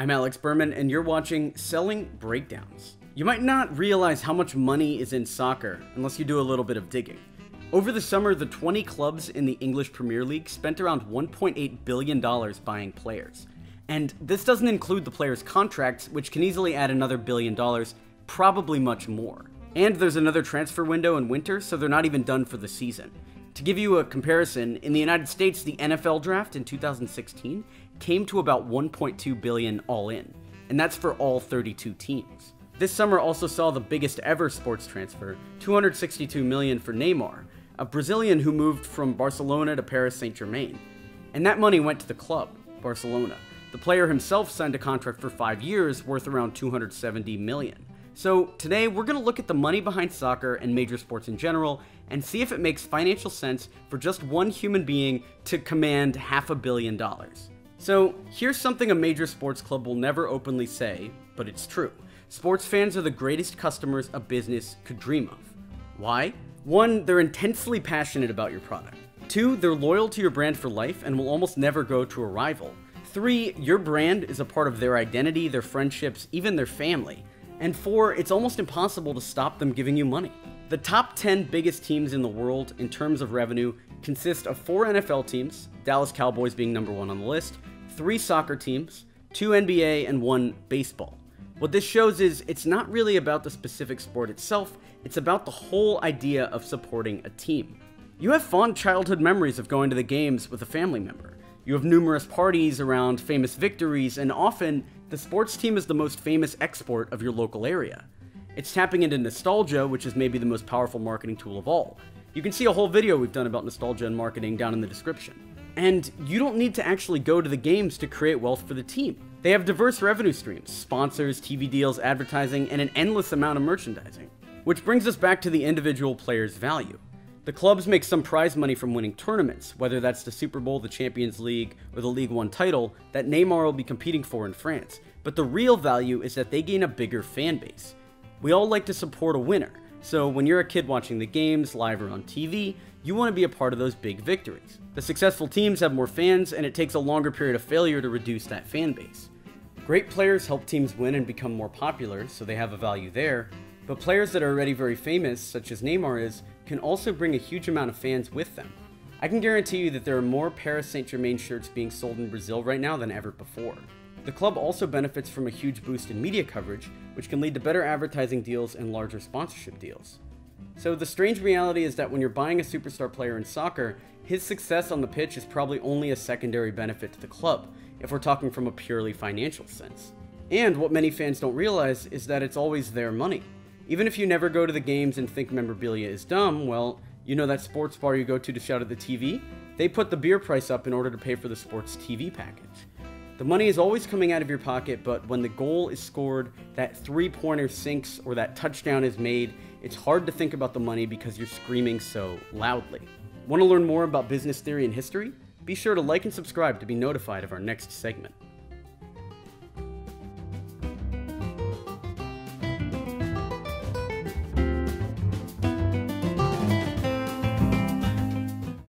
I'm Alex Berman, and you're watching Selling Breakdowns. You might not realize how much money is in soccer unless you do a little bit of digging. Over the summer, the 20 clubs in the English Premier League spent around $1.8 billion buying players. And this doesn't include the players' contracts, which can easily add another $1 billion, probably much more. And there's another transfer window in winter, so they're not even done for the season. To give you a comparison, in the United States, the NFL draft in 2016 came to about $1.2 billion all in, and that's for all 32 teams. This summer also saw the biggest ever sports transfer, $262 million for Neymar, a Brazilian who moved from Barcelona to Paris St Germain. And that money went to the club, Barcelona. The player himself signed a contract for 5 years worth around $270 million. So today we're going to look at the money behind soccer and major sports in general and see if it makes financial sense for just one human being to command $500 million. So here's something a major sports club will never openly say, but it's true. Sports fans are the greatest customers a business could dream of. Why? 1, they're intensely passionate about your product. 2, they're loyal to your brand for life and will almost never go to a rival. 3, your brand is a part of their identity, their friendships, even their family. And 4, it's almost impossible to stop them giving you money. The top 10 biggest teams in the world in terms of revenue consist of 4 NFL teams, Dallas Cowboys being number 1 on the list, 3 soccer teams, 2 NBA, and 1 baseball. What this shows is it's not really about the specific sport itself, it's about the whole idea of supporting a team. You have fond childhood memories of going to the games with a family member. You have numerous parties around famous victories, and often, the sports team is the most famous export of your local area. It's tapping into nostalgia, which is maybe the most powerful marketing tool of all. You can see a whole video we've done about nostalgia and marketing down in the description. And you don't need to actually go to the games to create wealth for the team. They have diverse revenue streams, sponsors, TV deals, advertising, and an endless amount of merchandising. Which brings us back to the individual player's value. The clubs make some prize money from winning tournaments, whether that's the Super Bowl, the Champions League, or the League One title that Neymar will be competing for in France. But the real value is that they gain a bigger fan base. We all like to support a winner, so when you're a kid watching the games, live or on TV, you want to be a part of those big victories. The successful teams have more fans, and it takes a longer period of failure to reduce that fan base. Great players help teams win and become more popular, so they have a value there, but players that are already very famous, such as Neymar is, can also bring a huge amount of fans with them. I can guarantee you that there are more Paris St Germain shirts being sold in Brazil right now than ever before. The club also benefits from a huge boost in media coverage, which can lead to better advertising deals and larger sponsorship deals. So the strange reality is that when you're buying a superstar player in soccer, his success on the pitch is probably only a secondary benefit to the club, if we're talking from a purely financial sense. And what many fans don't realize is that it's always their money. Even if you never go to the games and think memorabilia is dumb, well, you know that sports bar you go to shout at the TV? They put the beer price up in order to pay for the sports TV package. The money is always coming out of your pocket, but when the goal is scored, that three-pointer sinks, or that touchdown is made, it's hard to think about the money because you're screaming so loudly. Want to learn more about business theory and history? Be sure to like and subscribe to be notified of our next segment.